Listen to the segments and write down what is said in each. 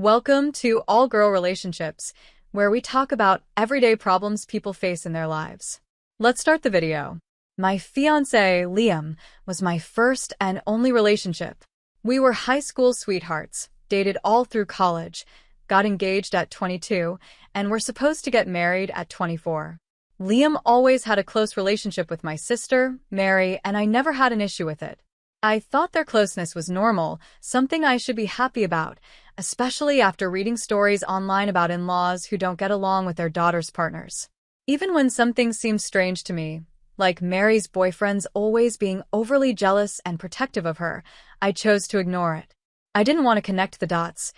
Welcome to All Girl Relationships, where we talk about everyday problems people face in their lives. Let's start the video. My fiancé, Liam, was my first and only relationship. We were high school sweethearts, dated all through college, got engaged at 22, and were supposed to get married at 24. Liam always had a close relationship with my sister, Mary, and I never had an issue with it. I thought their closeness was normal, something I should be happy about, especially after reading stories online about in-laws who don't get along with their daughter's partners. Even when some things seem strange to me, like Mary's boyfriend's always being overly jealous and protective of her, I chose to ignore it. I didn't want to connect the dots,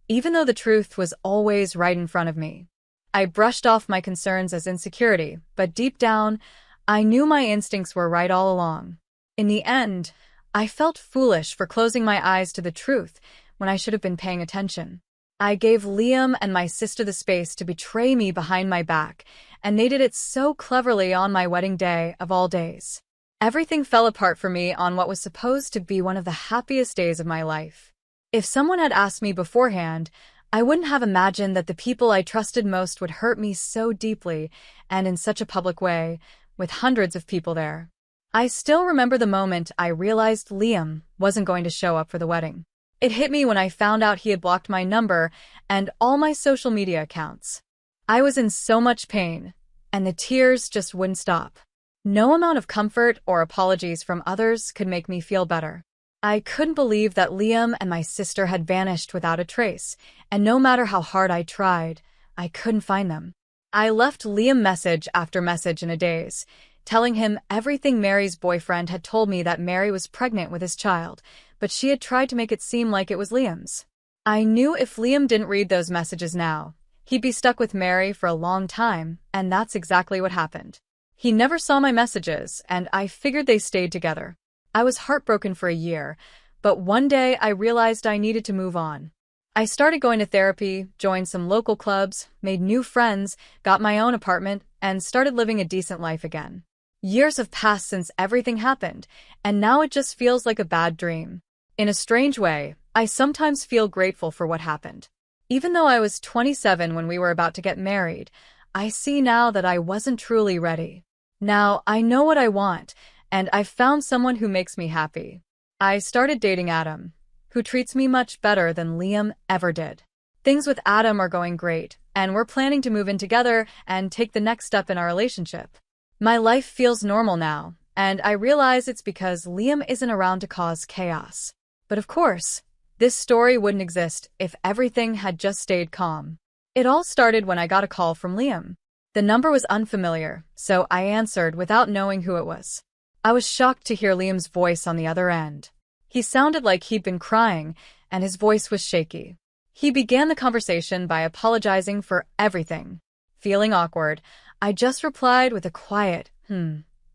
even though the truth was always right in front of me. I brushed off my concerns as insecurity, but deep down, I knew my instincts were right all along. In the end, I felt foolish for closing my eyes to the truth when I should have been paying attention. I gave Liam and my sister the space to betray me behind my back, and they did it so cleverly on my wedding day of all days. Everything fell apart for me on what was supposed to be one of the happiest days of my life. If someone had asked me beforehand, I wouldn't have imagined that the people I trusted most would hurt me so deeply and in such a public way, with hundreds of people there. I still remember the moment I realized Liam wasn't going to show up for the wedding. It hit me when I found out he had blocked my number and all my social media accounts. I was in so much pain, and the tears just wouldn't stop. No amount of comfort or apologies from others could make me feel better. I couldn't believe that Liam and my sister had vanished without a trace, and no matter how hard I tried, I couldn't find them. I left Liam message after message in a daze, telling him everything Mary's boyfriend had told me, that Mary was pregnant with his child, but she had tried to make it seem like it was Liam's. I knew if Liam didn't read those messages now, he'd be stuck with Mary for a long time, and that's exactly what happened. He never saw my messages, and I figured they stayed together. I was heartbroken for a year, but one day I realized I needed to move on. I started going to therapy, joined some local clubs, made new friends, got my own apartment, and started living a decent life again. Years have passed since everything happened, and now it just feels like a bad dream. In a strange way, I sometimes feel grateful for what happened. Even though I was 27 when we were about to get married, I see now that I wasn't truly ready. Now I know what I want, and I've found someone who makes me happy. I started dating Adam, who treats me much better than Liam ever did. Things with Adam are going great, and we're planning to move in together and take the next step in our relationship. My life feels normal now, and I realize it's because Liam isn't around to cause chaos. But of course, this story wouldn't exist if everything had just stayed calm. It all started when I got a call from Liam. The number was unfamiliar, so I answered without knowing who it was. I was shocked to hear Liam's voice on the other end. He sounded like he'd been crying, and his voice was shaky. He began the conversation by apologizing for everything. Feeling awkward, I just replied with a quiet,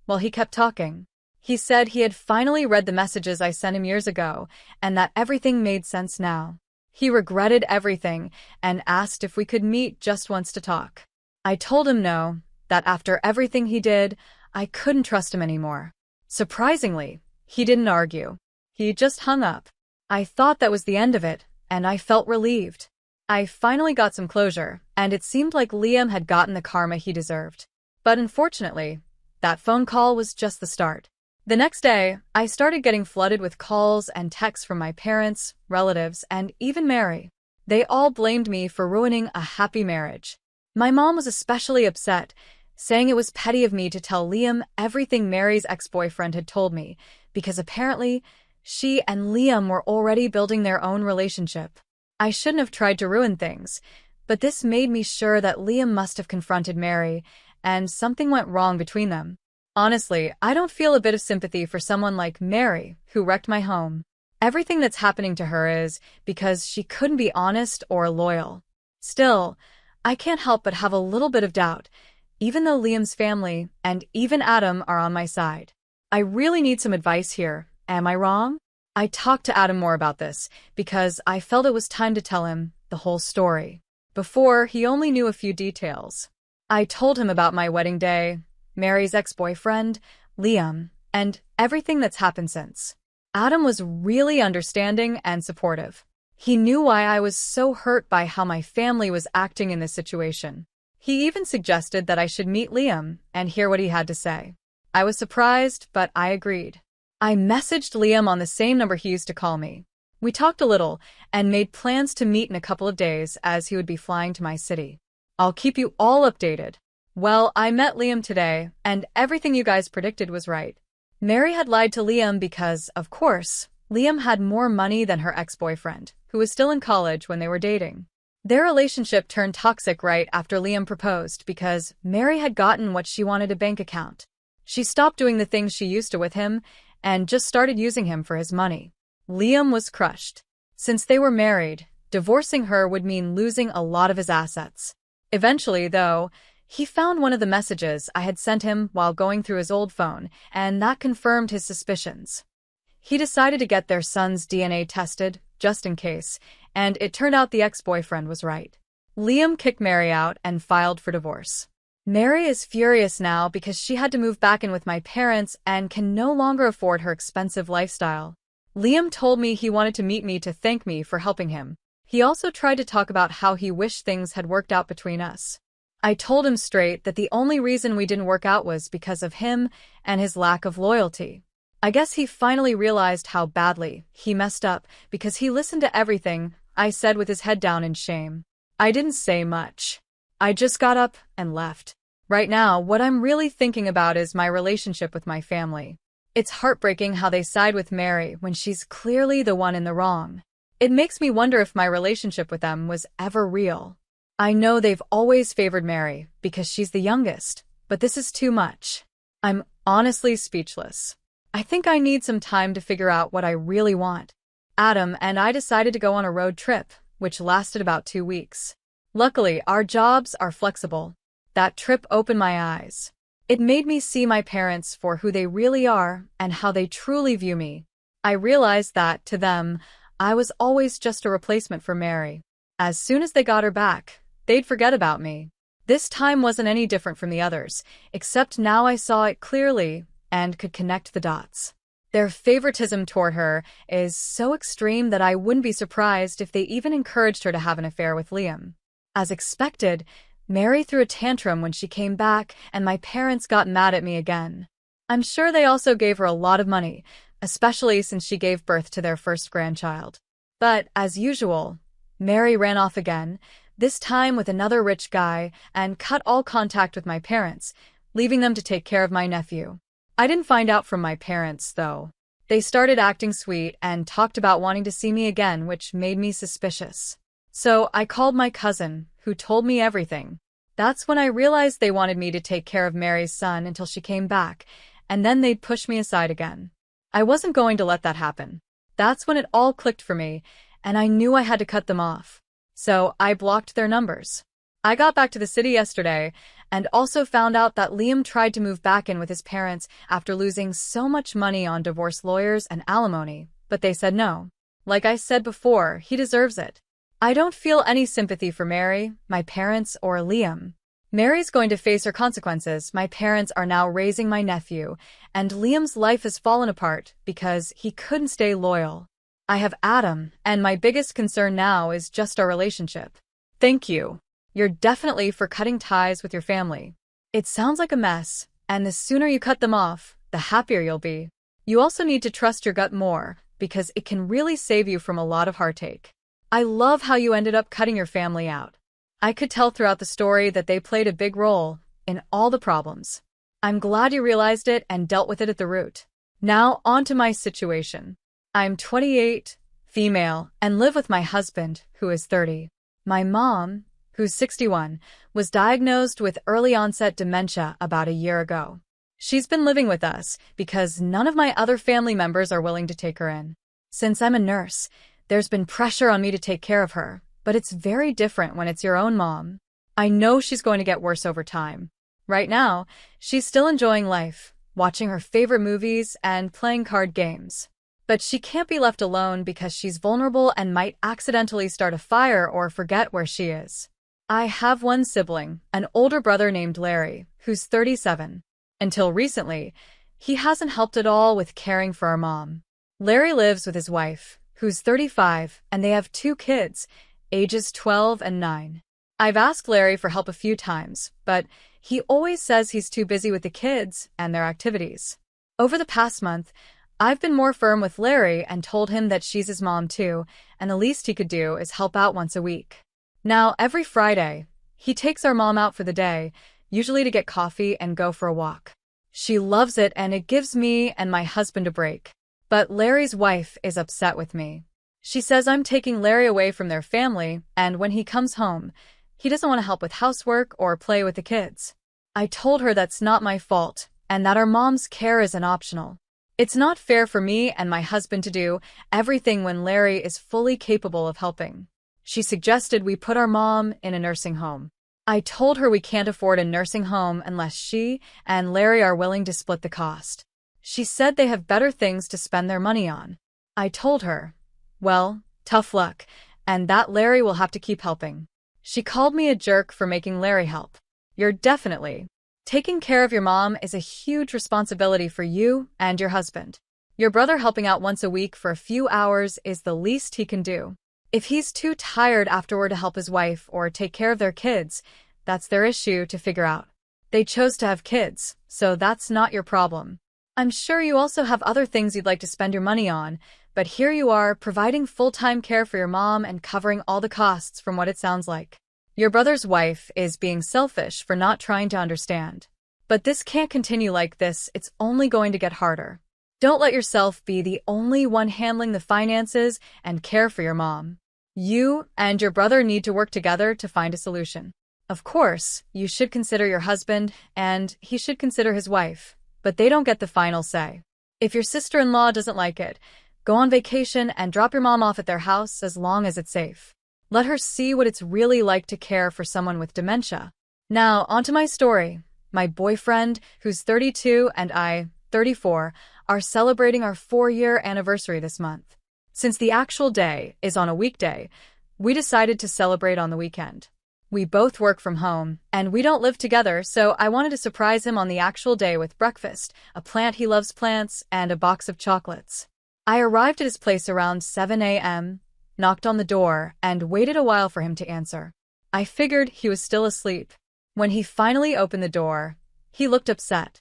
while he kept talking. He said he had finally read the messages I sent him years ago, and that everything made sense now. He regretted everything and asked if we could meet just once to talk. I told him no, that after everything he did, I couldn't trust him anymore. Surprisingly, he didn't argue. He just hung up. I thought that was the end of it, and I felt relieved. I finally got some closure, and it seemed like Liam had gotten the karma he deserved. But unfortunately, that phone call was just the start. The next day, I started getting flooded with calls and texts from my parents, relatives, and even Mary. They all blamed me for ruining a happy marriage. My mom was especially upset, saying it was petty of me to tell Liam everything Mary's ex-boyfriend had told me, because apparently, she and Liam were already building their own relationship. I shouldn't have tried to ruin things, but this made me sure that Liam must have confronted Mary, and something went wrong between them. Honestly, I don't feel a bit of sympathy for someone like Mary, who wrecked my home. Everything that's happening to her is because she couldn't be honest or loyal. Still, I can't help but have a little bit of doubt, even though Liam's family and even Adam are on my side. I really need some advice here. Am I wrong? I talked to Adam more about this because I felt it was time to tell him the whole story. Before, he only knew a few details. I told him about my wedding day, Mary's ex-boyfriend, Liam, and everything that's happened since. Adam was really understanding and supportive. He knew why I was so hurt by how my family was acting in this situation. He even suggested that I should meet Liam and hear what he had to say. I was surprised, but I agreed. I messaged Liam on the same number he used to call me. We talked a little and made plans to meet in a couple of days as he would be flying to my city. I'll keep you all updated. Well, I met Liam today, and everything you guys predicted was right. Mary had lied to Liam because, of course, Liam had more money than her ex-boyfriend, who was still in college when they were dating. Their relationship turned toxic right after Liam proposed because Mary had gotten what she wanted: a bank account. She stopped doing the things she used to with him and just started using him for his money. Liam was crushed. Since they were married, divorcing her would mean losing a lot of his assets. Eventually, though, he found one of the messages I had sent him while going through his old phone, and that confirmed his suspicions. He decided to get their son's DNA tested, just in case, and it turned out the ex-boyfriend was right. Liam kicked Mary out and filed for divorce. Mary is furious now because she had to move back in with my parents and can no longer afford her expensive lifestyle. Liam told me he wanted to meet me to thank me for helping him. He also tried to talk about how he wished things had worked out between us. I told him straight that the only reason we didn't work out was because of him and his lack of loyalty. I guess he finally realized how badly he messed up because he listened to everything I said with his head down in shame. I didn't say much. I just got up and left. Right now, what I'm really thinking about is my relationship with my family. It's heartbreaking how they side with Mary when she's clearly the one in the wrong. It makes me wonder if my relationship with them was ever real. I know they've always favored Mary because she's the youngest, but this is too much. I'm honestly speechless. I think I need some time to figure out what I really want. Adam and I decided to go on a road trip, which lasted about 2 weeks. Luckily, our jobs are flexible. That trip opened my eyes. It made me see my parents for who they really are and how they truly view me. I realized that, to them, I was always just a replacement for Mary. As soon as they got her back, they'd forget about me. This time wasn't any different from the others, except now I saw it clearly and could connect the dots. Their favoritism toward her is so extreme that I wouldn't be surprised if they even encouraged her to have an affair with Liam. As expected, Mary threw a tantrum when she came back, and my parents got mad at me again. I'm sure they also gave her a lot of money, especially since she gave birth to their first grandchild. But, as usual, Mary ran off again, this time with another rich guy, and cut all contact with my parents, leaving them to take care of my nephew. I didn't find out from my parents, though. They started acting sweet and talked about wanting to see me again, which made me suspicious. So I called my cousin, who told me everything. That's when I realized they wanted me to take care of Mary's son until she came back, and then they'd push me aside again. I wasn't going to let that happen. That's when it all clicked for me, and I knew I had to cut them off. So I blocked their numbers. I got back to the city yesterday and also found out that Liam tried to move back in with his parents after losing so much money on divorce lawyers and alimony, but they said no. Like I said before, he deserves it. I don't feel any sympathy for Mary, my parents, or Liam. Mary's going to face her consequences. My parents are now raising my nephew, and Liam's life has fallen apart because he couldn't stay loyal. I have Adam, and my biggest concern now is just our relationship. Thank you. You're definitely for cutting ties with your family. It sounds like a mess, and the sooner you cut them off, the happier you'll be. You also need to trust your gut more, because it can really save you from a lot of heartache. I love how you ended up cutting your family out. I could tell throughout the story that they played a big role in all the problems. I'm glad you realized it and dealt with it at the root. Now, on to my situation. I'm 28, female, and live with my husband, who is 30. My mom, who's 61, was diagnosed with early-onset dementia about a year ago. She's been living with us because none of my other family members are willing to take her in. Since I'm a nurse, there's been pressure on me to take care of her, but it's very different when it's your own mom. I know she's going to get worse over time. Right now, she's still enjoying life, watching her favorite movies and playing card games. But she can't be left alone because she's vulnerable and might accidentally start a fire or forget where she is. I have one sibling, an older brother named Larry, who's 37. Until recently, he hasn't helped at all with caring for our mom. Larry lives with his wife, who's 35, and they have 2 kids, ages 12 and 9. I've asked Larry for help a few times, but he always says he's too busy with the kids and their activities. Over the past month, I've been more firm with Larry and told him that she's his mom too, and the least he could do is help out once a week. Now, every Friday, he takes our mom out for the day, usually to get coffee and go for a walk. She loves it and it gives me and my husband a break. But Larry's wife is upset with me. She says I'm taking Larry away from their family, and when he comes home, he doesn't want to help with housework or play with the kids. I told her that's not my fault, and that our mom's care isn't optional. It's not fair for me and my husband to do everything when Larry is fully capable of helping. She suggested we put our mom in a nursing home. I told her we can't afford a nursing home unless she and Larry are willing to split the cost. She said they have better things to spend their money on. I told her, well, tough luck, and that Larry will have to keep helping. She called me a jerk for making Larry help. You're definitely. Taking care of your mom is a huge responsibility for you and your husband. Your brother helping out once a week for a few hours is the least he can do. If he's too tired afterward to help his wife or take care of their kids, that's their issue to figure out. They chose to have kids, so that's not your problem. I'm sure you also have other things you'd like to spend your money on, but here you are providing full-time care for your mom and covering all the costs from what it sounds like. Your brother's wife is being selfish for not trying to understand. But this can't continue like this, it's only going to get harder. Don't let yourself be the only one handling the finances and care for your mom. You and your brother need to work together to find a solution. Of course, you should consider your husband, and he should consider his wife, but they don't get the final say. If your sister-in-law doesn't like it, go on vacation and drop your mom off at their house as long as it's safe. Let her see what it's really like to care for someone with dementia. Now, onto my story. My boyfriend, who's 32, and I, 34, are celebrating our 4-year anniversary this month. Since the actual day is on a weekday, we decided to celebrate on the weekend. We both work from home, and we don't live together, so I wanted to surprise him on the actual day with breakfast, a plant he loves plants, and a box of chocolates. I arrived at his place around 7 a.m., knocked on the door, and waited a while for him to answer. I figured he was still asleep. When he finally opened the door, he looked upset.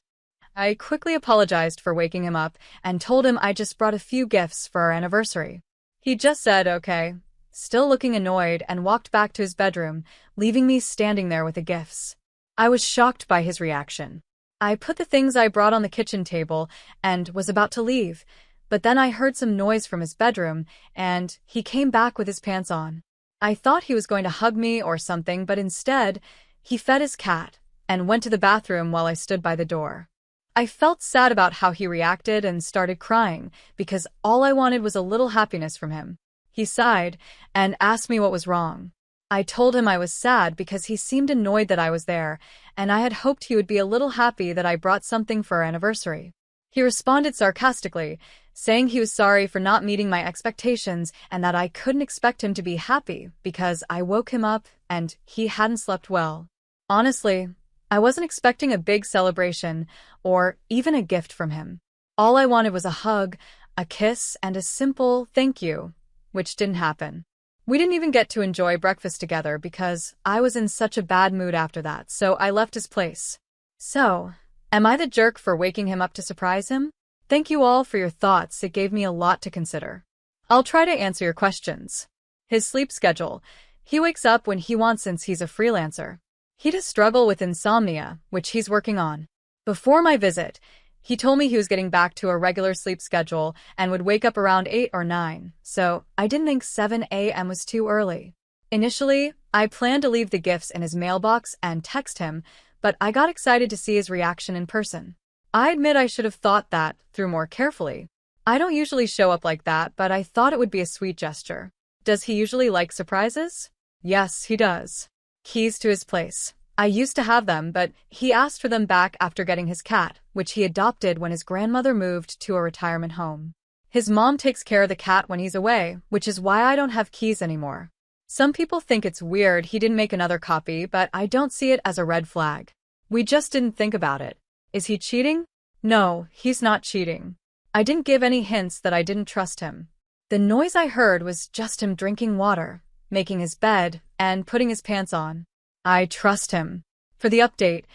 I quickly apologized for waking him up and told him I just brought a few gifts for our anniversary. He just said, okay, still looking annoyed, and walked back to his bedroom, leaving me standing there with the gifts. I was shocked by his reaction. I put the things I brought on the kitchen table and was about to leave, but then I heard some noise from his bedroom, and he came back with his pants on. I thought he was going to hug me or something, but instead, he fed his cat and went to the bathroom while I stood by the door. I felt sad about how he reacted and started crying because all I wanted was a little happiness from him. He sighed and asked me what was wrong. I told him I was sad because he seemed annoyed that I was there, and I had hoped he would be a little happy that I brought something for our anniversary. He responded sarcastically, saying he was sorry for not meeting my expectations and that I couldn't expect him to be happy because I woke him up and he hadn't slept well. Honestly, I wasn't expecting a big celebration or even a gift from him. All I wanted was a hug, a kiss, and a simple thank you, which didn't happen. We didn't even get to enjoy breakfast together because I was in such a bad mood after that, so I left his place. So, am I the jerk for waking him up to surprise him? Thank you all for your thoughts, it gave me a lot to consider. I'll try to answer your questions. His sleep schedule. He wakes up when he wants since he's a freelancer. He does struggle with insomnia, which he's working on. Before my visit, he told me he was getting back to a regular sleep schedule and would wake up around 8 or 9, so I didn't think 7 a.m. was too early. Initially, I planned to leave the gifts in his mailbox and text him, but I got excited to see his reaction in person. I admit I should have thought that through more carefully. I don't usually show up like that, but I thought it would be a sweet gesture. Does he usually like surprises? Yes, he does. Keys to his place. I used to have them, but he asked for them back after getting his cat, which he adopted when his grandmother moved to a retirement home. His mom takes care of the cat when he's away, which is why I don't have keys anymore. Some people think it's weird he didn't make another copy, but I don't see it as a red flag. We just didn't think about it. Is he cheating? No, he's not cheating. I didn't give any hints that I didn't trust him. The noise I heard was just him drinking water, making his bed, and putting his pants on. I trust him. For the update,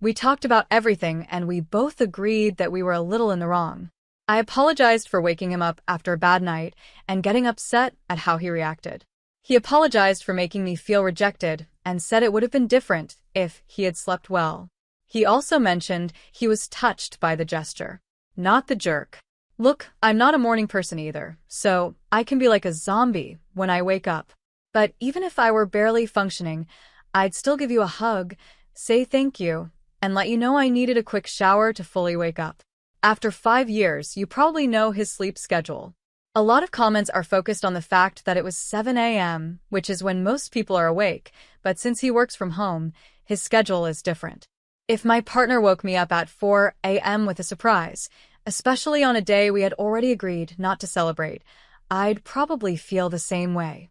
we talked about everything and we both agreed that we were a little in the wrong. I apologized for waking him up after a bad night and getting upset at how he reacted. He apologized for making me feel rejected and said it would have been different if he had slept well. He also mentioned he was touched by the gesture, not the jerk. Look, I'm not a morning person either, so I can be like a zombie when I wake up. But even if I were barely functioning, I'd still give you a hug, say thank you, and let you know I needed a quick shower to fully wake up. After 5 years, you probably know his sleep schedule. A lot of comments are focused on the fact that it was 7 a.m., which is when most people are awake, but since he works from home, his schedule is different. If my partner woke me up at 4 a.m. with a surprise, especially on a day we had already agreed not to celebrate, I'd probably feel the same way.